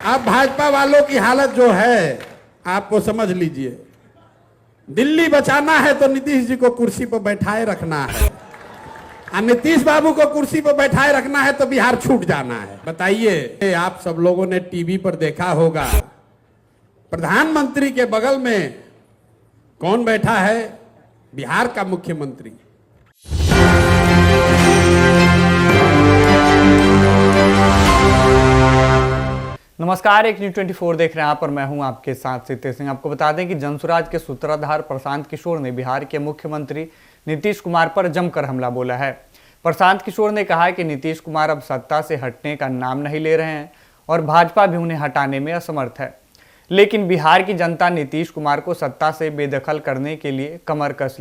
अब भाजपा वालों की हालत जो है आपको समझ लीजिए। दिल्ली बचाना है तो नीतीश जी को कुर्सी पर बैठाए रखना है, और नीतीश बाबू को कुर्सी पर बैठाए रखना है तो बिहार छूट जाना है। बताइए, आप सब लोगों ने टीवी पर देखा होगा, प्रधानमंत्री के बगल में कौन बैठा है? बिहार का मुख्यमंत्री। नमस्कार, एक न्यूज़ 24 देख रहे हैं आप और मैं हूं आपके साथ सिद्धेश सिंह। आपको बता दें कि जनसुराज के सूत्रधार प्रशांत किशोर ने बिहार के मुख्यमंत्री नीतीश कुमार पर जमकर हमला बोला है। प्रशांत किशोर ने कहा कि नीतीश कुमार अब सत्ता से हटने का नाम नहीं ले रहे हैं और भाजपा भी उन्हें हटाने में असमर्थ है, लेकिन बिहार की जनता नीतीश कुमार को सत्ता से बेदखल करने के लिए कमर कस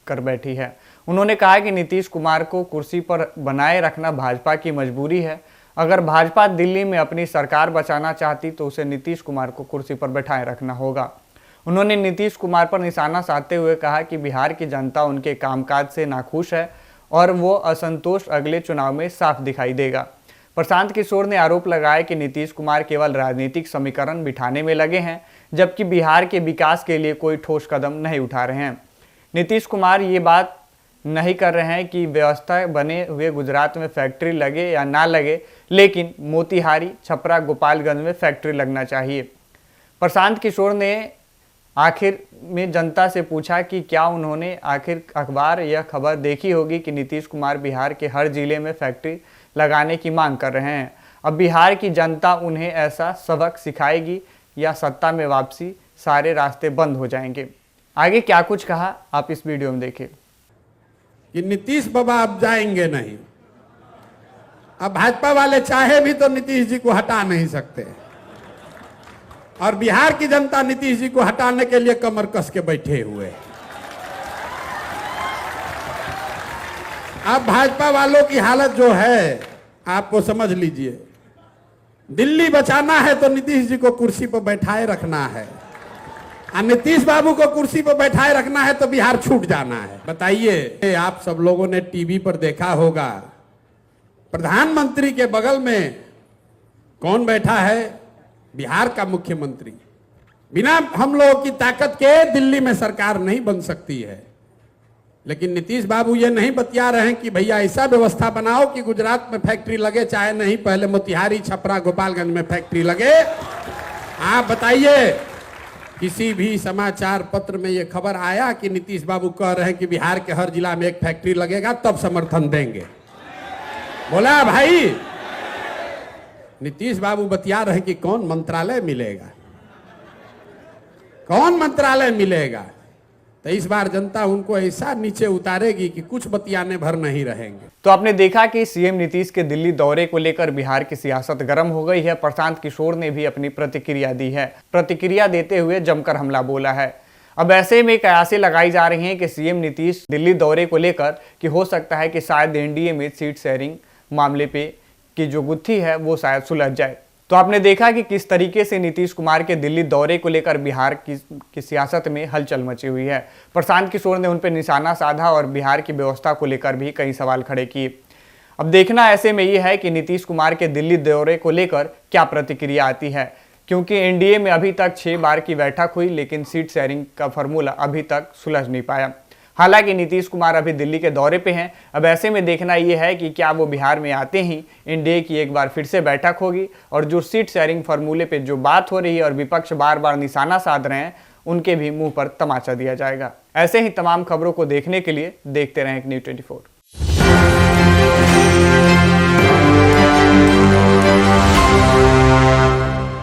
कर बैठी है। उन्होंने कहा कि नीतीश कुमार को कुर्सी पर बनाए रखना भाजपा की मजबूरी है। अगर भाजपा दिल्ली में अपनी सरकार बचाना चाहती तो उसे नीतीश कुमार को कुर्सी पर बैठाए रखना होगा। उन्होंने नीतीश कुमार पर निशाना साधते हुए कहा कि बिहार की जनता उनके कामकाज से नाखुश है और वो असंतोष अगले चुनाव में साफ दिखाई देगा। प्रशांत किशोर ने आरोप लगाया कि नीतीश कुमार केवल राजनीतिक समीकरण बिठाने में लगे हैं, जबकि बिहार के विकास के लिए कोई ठोस कदम नहीं उठा रहे हैं। नीतीश कुमार ये बात नहीं कर रहे हैं कि व्यवस्था बने हुए गुजरात में फैक्ट्री लगे या ना लगे, लेकिन मोतिहारी, छपरा, गोपालगंज में फैक्ट्री लगना चाहिए। प्रशांत किशोर ने आखिर में जनता से पूछा कि क्या उन्होंने आखिर अखबार या खबर देखी होगी कि नीतीश कुमार बिहार के हर जिले में फैक्ट्री लगाने की मांग कर रहे हैं। अब बिहार की जनता उन्हें ऐसा सबक सिखाएगी या सत्ता में वापसी सारे रास्ते बंद हो जाएंगे। आगे क्या कुछ कहा आप इस वीडियो में देखिए। कि नीतीश बाबा अब जाएंगे नहीं। अब भाजपा वाले चाहे भी तो नीतीश जी को हटा नहीं सकते, और बिहार की जनता नीतीश जी को हटाने के लिए कमर कस के बैठे हुए। अब भाजपा वालों की हालत जो है आपको समझ लीजिए। दिल्ली बचाना है तो नीतीश जी को कुर्सी पर बैठाए रखना है, और नीतीश बाबू को कुर्सी पर बैठाए रखना है तो बिहार छूट जाना है। बताइए, आप सब लोगों ने टीवी पर देखा होगा, प्रधानमंत्री के बगल में कौन बैठा है? बिहार का मुख्यमंत्री। बिना हम लोगों की ताकत के दिल्ली में सरकार नहीं बन सकती है, लेकिन नीतीश बाबू ये नहीं बतिया रहे हैं कि भैया ऐसा व्यवस्था बनाओ कि गुजरात में फैक्ट्री लगे, चाहे नहीं पहले मोतिहारी, छपरा, गोपालगंज में फैक्ट्री लगे। आप बताइए, किसी भी समाचार पत्र में यह खबर आया कि नीतीश बाबू कह रहे हैं कि बिहार के हर जिला में एक फैक्ट्री लगेगा तब समर्थन देंगे? बोला भाई? नीतीश बाबू बतिया रहे कि कौन मंत्रालय मिलेगा, कौन मंत्रालय मिलेगा। तो इस बार जनता उनको ऐसा नीचे उतारेगी कि कुछ बतियाने भर नहीं रहेंगे। तो आपने देखा कि सीएम नीतीश के दिल्ली दौरे को लेकर बिहार की सियासत गर्म हो गई है। प्रशांत किशोर ने भी अपनी प्रतिक्रिया दी है। प्रतिक्रिया देते हुए जमकर हमला बोला है। अब ऐसे में कयासें लगाई जा रही हैं कि सीएम नीतीश दिल्ली दौरे को लेकर कि हो सकता है कि शायद एनडीए में सीट शेयरिंग मामले पे की जो गुत्थी है वो शायद सुलझ जाए। तो आपने देखा कि किस तरीके से नीतीश कुमार के दिल्ली दौरे को लेकर बिहार की सियासत में हलचल मची हुई है। प्रशांत किशोर ने उन पर निशाना साधा और बिहार की व्यवस्था को लेकर भी कई सवाल खड़े किए। अब देखना ऐसे में यह है कि नीतीश कुमार के दिल्ली दौरे को लेकर क्या प्रतिक्रिया आती है, क्योंकि एनडीए में अभी तक 6 बार की बैठक हुई, लेकिन सीट शेयरिंग का फॉर्मूला अभी तक सुलझ नहीं पाया। हालांकि नीतीश कुमार अभी दिल्ली के दौरे पे हैं। अब ऐसे में देखना यह है कि क्या वो बिहार में आते ही एनडीए की एक बार फिर से बैठक होगी, और जो सीट शेयरिंग फार्मूले पे जो बात हो रही है और विपक्ष बार बार निशाना साध रहे हैं, उनके भी मुंह पर तमाचा दिया जाएगा। ऐसे ही तमाम खबरों को देखने के लिए देखते रहें न्यूज़ 24।